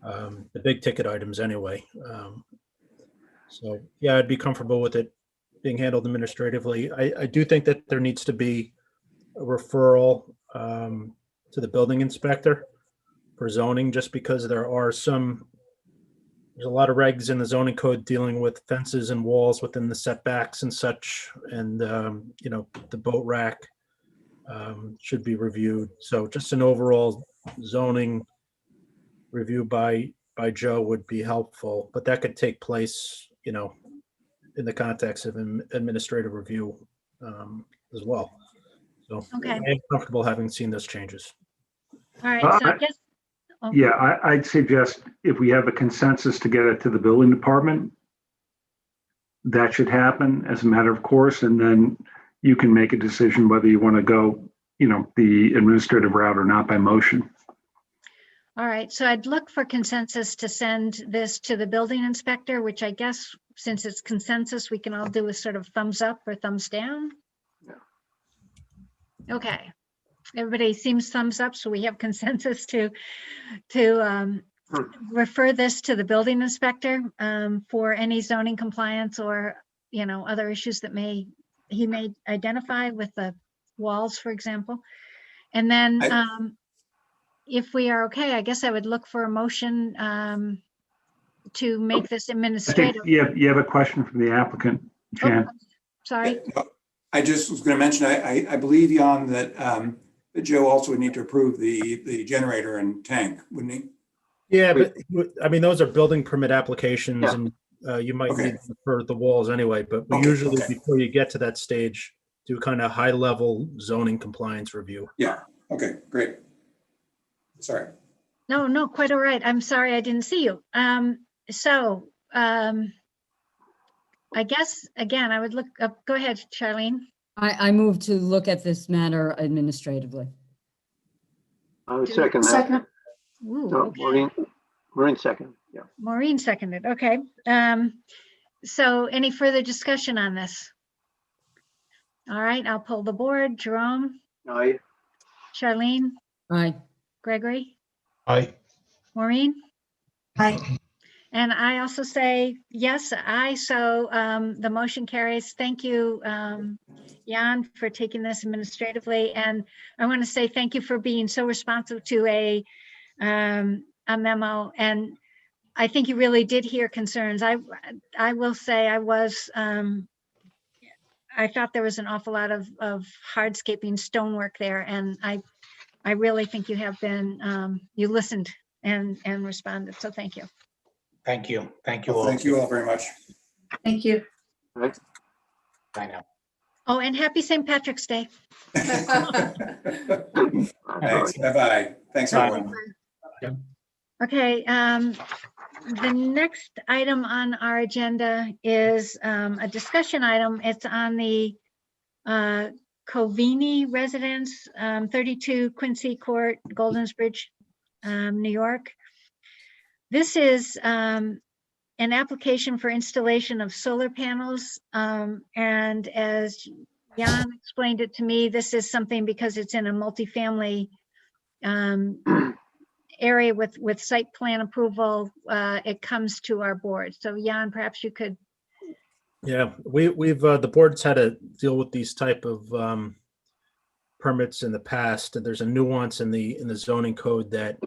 the big ticket items anyway. So yeah, I'd be comfortable with it being handled administratively. I do think that there needs to be a referral to the building inspector for zoning, just because there's a lot of regs in the zoning code dealing with fences and walls within the setbacks and such. And, the boat rack should be reviewed. So just an overall zoning review by Joe would be helpful, but that could take place, in the context of an administrative review as well. So Okay. I'm comfortable having seen those changes. All right, so I guess. Yeah, I'd suggest if we have a consensus to get it to the building department, that should happen as a matter of course, and then you can make a decision whether you want to go, the administrative route or not by motion. All right, so I'd look for consensus to send this to the building inspector, which I guess since it's consensus, we can all do a sort of thumbs up or thumbs down. Yeah. Okay, everybody seems thumbs up, so we have consensus to refer this to the building inspector for any zoning compliance or, other issues that he may identify with the walls, for example. And then if we are okay, I guess I would look for a motion to make this I think administrative. you have a question from the applicant, Jan. Sorry. I just was going to mention, I believe, Jan, that Joe also would need to approve the generator and tank, wouldn't he? Yeah, but those are building permit applications, Yeah. and you might need them for the walls anyway, but we usually, before you get to that stage, do kind of high level zoning compliance review. Yeah. Okay, great. Sorry. No, quite all right. I'm sorry I didn't see you. So I guess, again, I would look up, go ahead, Charlene. I move to look at this matter administratively. I would second that. Second. Ooh, So okay. Maureen second, yeah. Maureen seconded, okay. So any further discussion on this? All right, I'll pull the board. Jerome, Aye. Charlene, Aye. Gregory, Aye. Maureen? Aye. And I also say, yes, aye. So the motion carries. Thank you, Jan, for taking this administratively. And I want to say thank you for being so responsive to a memo. And I think you really did hear concerns. I will say I was, I thought there was an awful lot of hardscaping stonework there. And I really think you have been, you listened and responded. So thank you. Thank you. Thank you Well, all. thank you all very much. Thank you. Right. I know. Oh, and happy St. Patrick's Day. Thanks. Bye-bye. Thanks, everyone. Okay, the next item on our agenda is a discussion item. It's on the Covini residence, 32 Quincy Court, Goldens Bridge, New York. This is an application for installation of solar panels. And as Jan explained it to me, this is something because it's in a multifamily area with site plan approval, it comes to our board. So Jan, perhaps you could. Yeah, we've the board's had to deal with these type of permits in the past. And there's a nuance in the zoning code that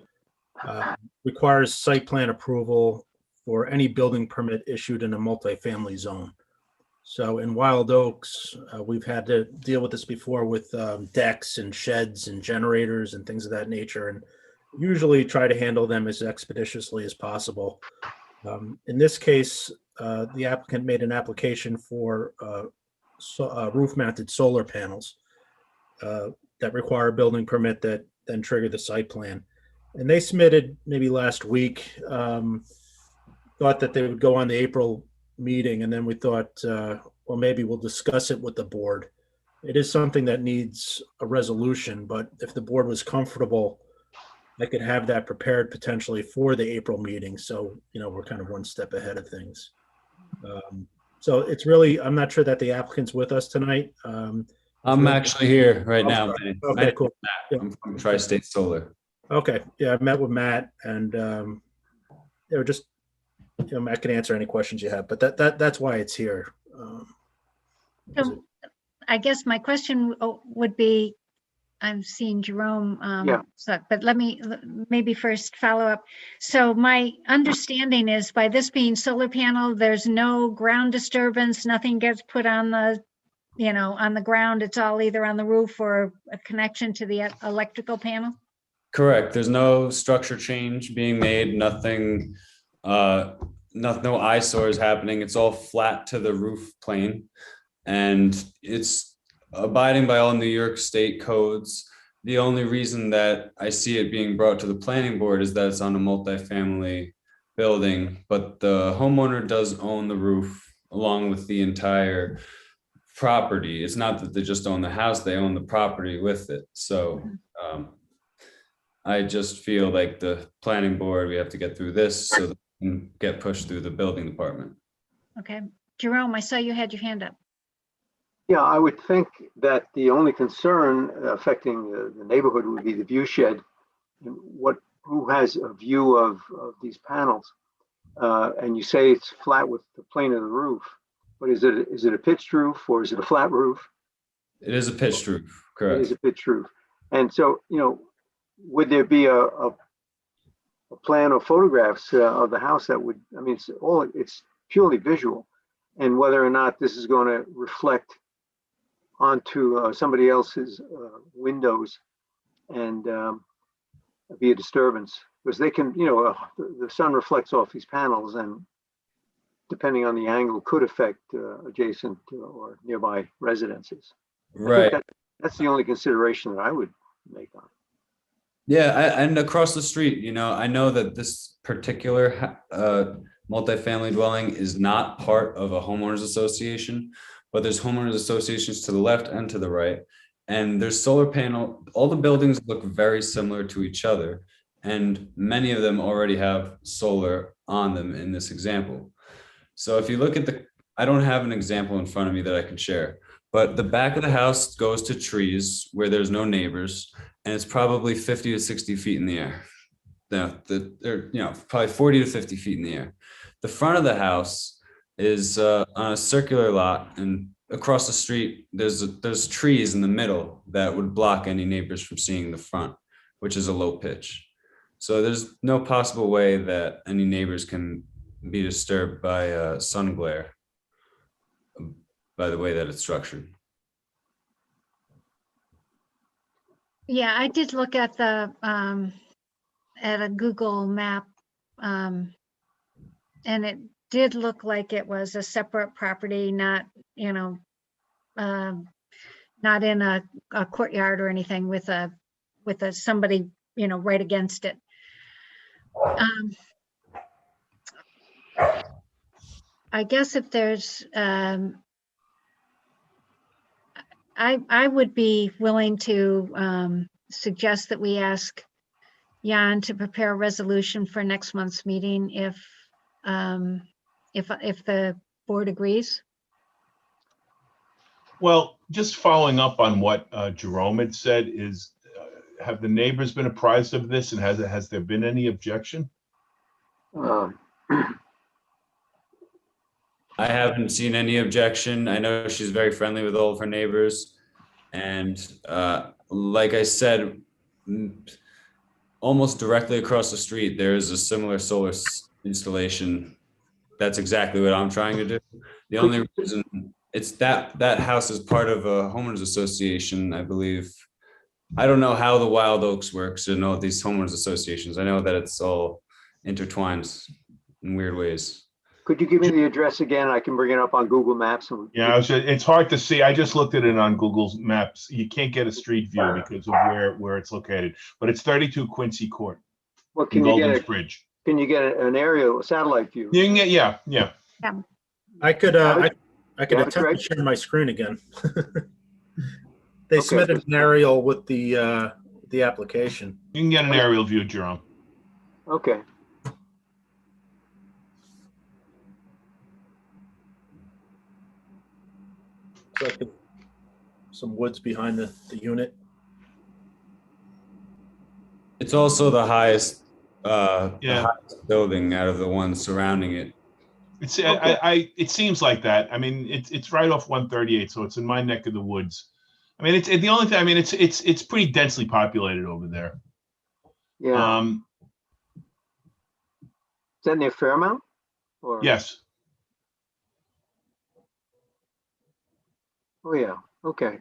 requires site plan approval for any building permit issued in a multifamily zone. So in Wild Oaks, we've had to deal with this before with decks and sheds and generators and things of that nature, and usually try to handle them as expeditiously as possible. In this case, the applicant made an application for roof-mounted solar panels that require a building permit that then trigger the site plan. And they submitted maybe last week, thought that they would go on the April meeting, and then we thought, well, maybe we'll discuss it with the board. It is something that needs a resolution, but if the board was comfortable, I could have that prepared potentially for the April meeting. So, we're kind of one step ahead of things. So it's really, I'm not sure that the applicant's with us tonight. I'm actually here right now. Okay, cool. I'm from Tri-State Solar. Okay, yeah, I met with Matt, and they were just, Matt can answer any questions you have, but that's why it's here. So I guess my question would be, I'm seeing Jerome, but let me maybe first follow up. So my understanding is by this being solar panel, there's no ground disturbance, nothing gets put on the, on the ground. It's all either on the roof or a connection to the electrical panel. Correct. There's no structure change being made, nothing, no eyesores happening. It's all flat to the roof plane, and it's abiding by all New York State codes. The only reason that I see it being brought to the planning board is that it's on a multifamily building, but the homeowner does own the roof along with the entire property. It's not that they just own the house, they own the property with it. So I just feel like the planning board, we have to get through this so that we can get pushed through the building department. Okay. Jerome, I saw you had your hand up. Yeah, I would think that the only concern affecting the neighborhood would be the view shed. And who has a view of these panels? And you say it's flat with the plane of the roof, but is it a pitched roof or is it a flat roof? It is a pitched roof, correct. It is a pitched roof. And so, would there be a plan or photographs of the house that would, it's purely visual, and whether or not this is going to reflect onto somebody else's windows and be a disturbance, because they can, the sun reflects off these panels, and depending on the angle could affect adjacent or nearby residences. Right. That's the only consideration that I would make on it. Yeah, and across the street, I know that this particular multifamily dwelling is not part of a homeowners association, but there's homeowners associations to the left and to the right. And there's solar panel, all the buildings look very similar to each other. And many of them already have solar on them in this example. So if you look at I don't have an example in front of me that I can share, but the back of the house goes to trees where there's no neighbors, and it's probably 50 to 60 feet in the air. Now, they're, probably 40 to 50 feet in the air. The front of the house is on a circular lot, and across the street, there's trees in the middle that would block any neighbors from seeing the front, which is a low pitch. So there's no possible way that any neighbors can be disturbed by sun glare by the way that it's structured. Yeah, I did look at at a Google map, and it did look like it was a separate property, not, not in a courtyard or anything with somebody, right against it. I guess if there's, I would be willing to suggest that we ask Jan to prepare a resolution for next month's meeting if the board agrees. Well, just following up on what Jerome had said is, have the neighbors been apprised of this, and has there been any objection? I haven't seen any objection. I know she's very friendly with all of her neighbors. And like I said, almost directly across the street, there is a similar solar installation. That's exactly what I'm trying to do. The only reason it's that house is part of a homeowners association, I believe. I don't know how the Wild Oaks works to know these homeowners associations. I know that it's all intertwined in weird ways. Could you give me the address again? I can bring it up on Google Maps. Yeah, it's hard to see. I just looked at it on Google Maps. You can't get a street view because of where it's located, but it's 32 Quincy Court. Well, can you get Bridge. Can you get an aerial satellite view? You can get, yeah. I could Have it, attempt to Greg? share my screen again. They Okay. submitted an aerial with the application. You can get an aerial view, Jerome. Okay. So some woods behind the unit. It's also the highest, Yeah. the highest building out of the ones surrounding it. It's it seems like that. I mean, it's right off 138, so it's in my neck of the woods. I mean, it's the only thing. I mean, it's pretty densely populated over there. Yeah. Is that near Fairmount? Or? Yes. Oh, yeah. Okay.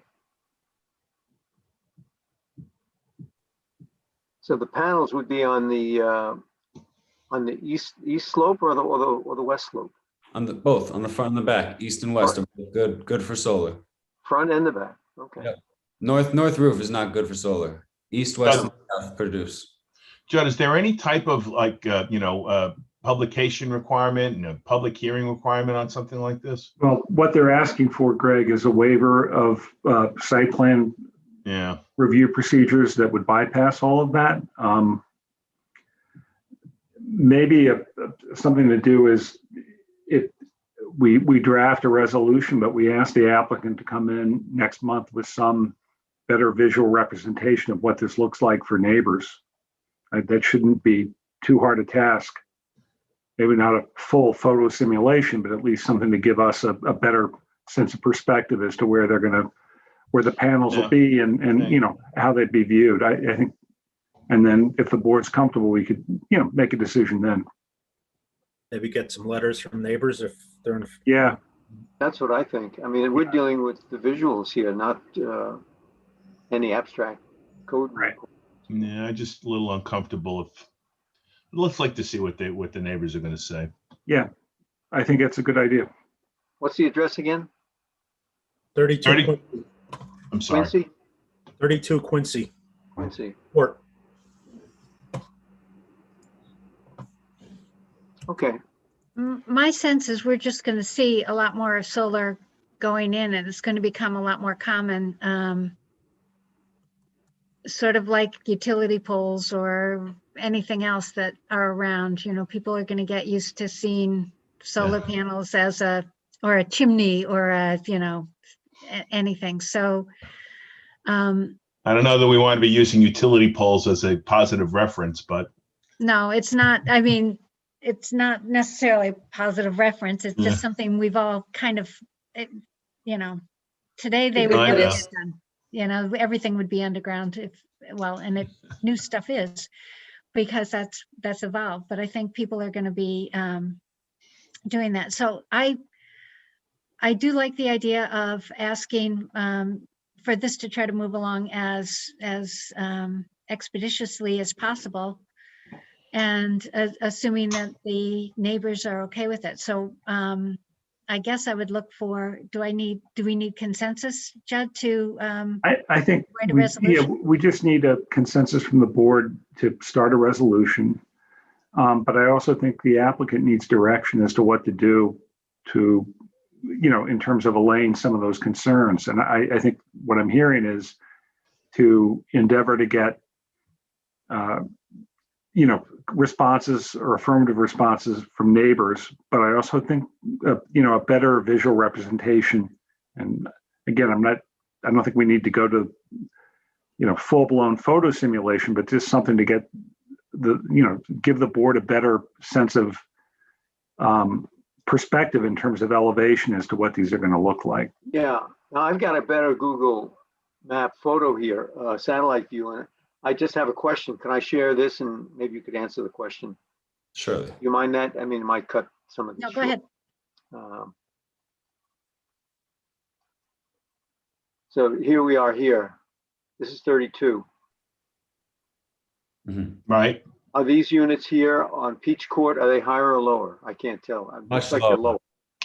So the panels would be on the east slope or the west slope? On both, on the front and the back, east and west, are good for solar. Front and the back. Okay. Yep. North roof is not good for solar. East, west, and south produce. Judd, is there any type of publication requirement and a public hearing requirement on something like this? Well, what they're asking for, Greg, is a waiver of site plan review procedures that would bypass all of that. Maybe something to do is we draft a resolution, but we ask the applicant to come in next month with some better visual representation of what this looks like for neighbors. That shouldn't be too hard a task. Maybe not a full photo simulation, but at least something to give us a better sense of perspective as to where the panels will be and how they'd be viewed. I think, and then if the board's comfortable, we could, make a decision then. Maybe get some letters from neighbors if they're in. Yeah. That's what I think. I mean, we're dealing with the visuals here, not any abstract code. Right. Yeah, I'm just a little uncomfortable. Let's like to see what the neighbors are going to say. Yeah, I think that's a good idea. What's the address again? 32. I'm sorry. Quincy? 32 Quincy. Quincy. Court. Okay. My sense is we're just going to see a lot more solar going in, and it's going to become a lot more common, sort of like utility poles or anything else that are around. You know, people are going to get used to seeing solar panels as or a chimney or anything. So I don't know that we want to be using utility poles as a positive reference, but no, it's not. I mean, it's not necessarily a positive reference. It's Yeah. just something we've all kind of, today they would I never know. get done. Everything would be underground and new stuff is, because that's evolved. But I think people are going to be doing that. So I do like the idea of asking for this to try to move along as expeditiously as possible, and assuming that the neighbors are okay with it. So I guess I would look for, do we need consensus, Judd, to I think write a resolution? we just need a consensus from the board to start a resolution. But I also think the applicant needs direction as to what to do to, in terms of allaying some of those concerns. And I think what I'm hearing is to endeavor to get, responses or affirmative responses from neighbors. But I also think, a better visual representation. And again, I don't think we need to go to, full-blown photo simulation, but just something to get give the board a better sense of perspective in terms of elevation as to what these are going to look like. Yeah, now I've got a better Google map photo here, satellite view, and I just have a question. Can I share this and maybe you could answer the question? Surely. You mind that? I mean, it might cut some of these. No, go ahead. So here we are here. This is 32. Right. Are these units here on Peach Court, are they higher or lower? I can't tell. Much Looks like they're lower.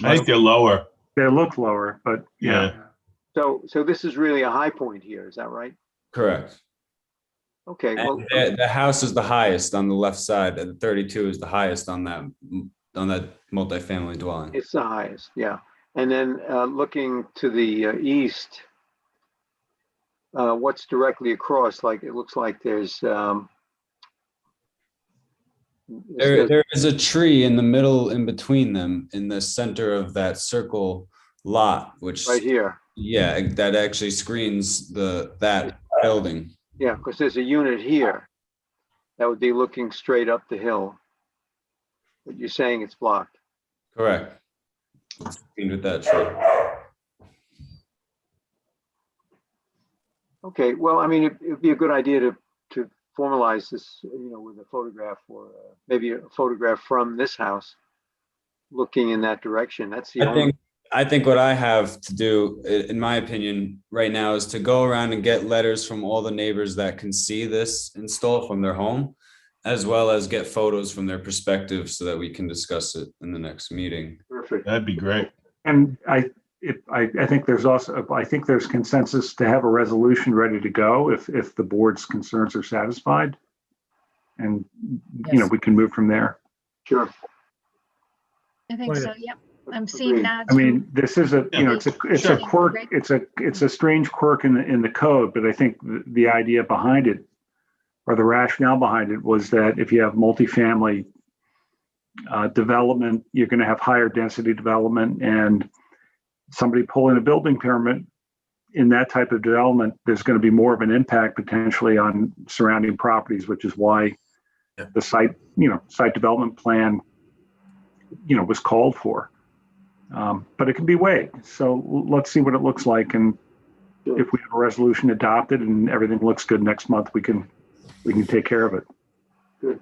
lower. I think they're lower. They look lower, but yeah. So this is really a high point here, is that right? Correct. Okay, well, And the house is the highest on the left side, and 32 is the highest on that multifamily dwelling. it's the highest, yeah. And then looking to the east, what's directly across? Like, it looks like there's There is a tree in the middle, in between them, in the center of that circle lot, which right here. Yeah, that actually screens that building. Yeah, because there's a unit here that would be looking straight up the hill. But you're saying it's blocked. Correct. It's screened with that tree. Okay, well, I mean, it'd be a good idea to formalize this, with a photograph or maybe a photograph from this house looking in that direction. That's the only. I think what I have to do, in my opinion, right now is to go around and get letters from all the neighbors that can see this install from their home, as well as get photos from their perspective so that we can discuss it in the next meeting. Perfect. That'd be great. And I think there's consensus to have a resolution ready to go if the board's concerns are satisfied. And, we can move from there. Sure. I think so, yep. I'm seeing that. I mean, this is it's a quirk. It's a strange quirk in the code, but I think the idea behind it, or the rationale behind it, was that if you have multifamily development, you're going to have higher density development, and somebody pulling a building permit in that type of development, there's going to be more of an impact potentially on surrounding properties, which is why the site development plan, was called for. But it can be weighed. So let's see what it looks like. And if we have a resolution adopted and everything looks good next month, we can take care of it. Good.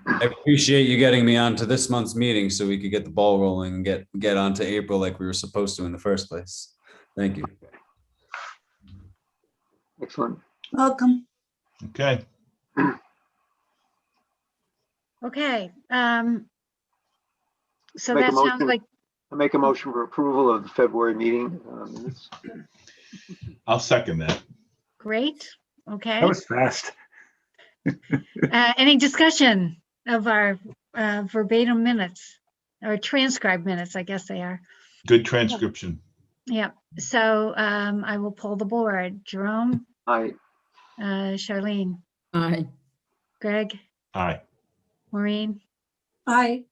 I appreciate you getting me onto this month's meeting so we could get the ball rolling and get onto April like we were supposed to in the first place. Thank you. Excellent. Welcome. Okay. Okay. So Make a that sounds motion. like, I make a motion for approval of the February meeting minutes. I'll second that. great. Okay. That was fast. Any discussion of our verbatim minutes or transcribed minutes, I guess they are. Good transcription. Yep. So I will pull the board. Jerome, Aye. Charlene, Aye. Greg, Aye. Maureen, Aye.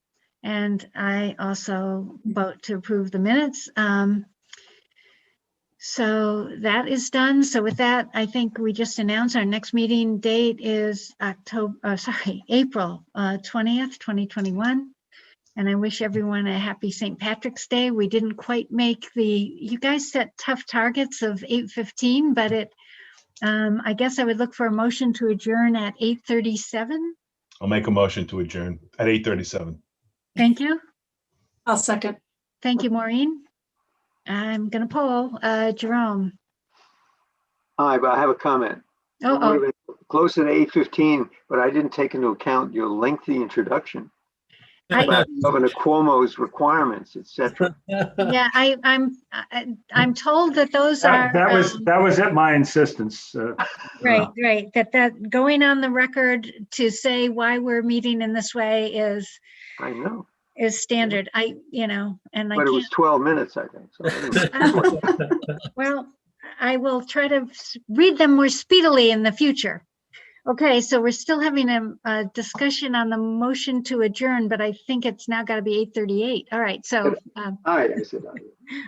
and I also vote to approve the minutes. So that is done. So with that, I think we just announced our next meeting date is April 20th, 2021. And I wish everyone a happy St. Patrick's Day. We didn't quite make you guys set tough targets of 8:15, but I guess I would look for a motion to adjourn at 8:37. I'll make a motion to adjourn at 8:37. Thank you. I'll second. Thank you, Maureen. I'm going to poll Jerome. Aye, but I have a comment. It would have been closer to 8:15, but I didn't take into account your lengthy introduction about Governor Cuomo's requirements, etc. Yeah, I'm told that those are. That was at my insistence. Right. That going on the record to say why we're meeting in this way is. I know. Is standard. And but it was 12 minutes, I think. So anyway. Well, I will try to read them more speedily in the future. Okay, so we're still having a discussion on the motion to adjourn, but I think it's now got to be 8:38. All right, so aye, I said aye.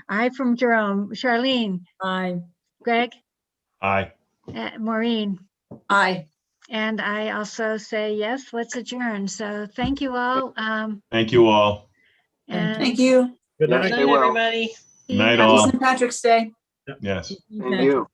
Aye from Jerome. Charlene. Aye. Greg. Aye. Maureen. Aye. And I also say yes, let's adjourn. So thank you all. Thank you all. And Thank you. Good night. Yes, they will. Everybody. Good night, Happy all. St. Patrick's Day. Yes. Thank you.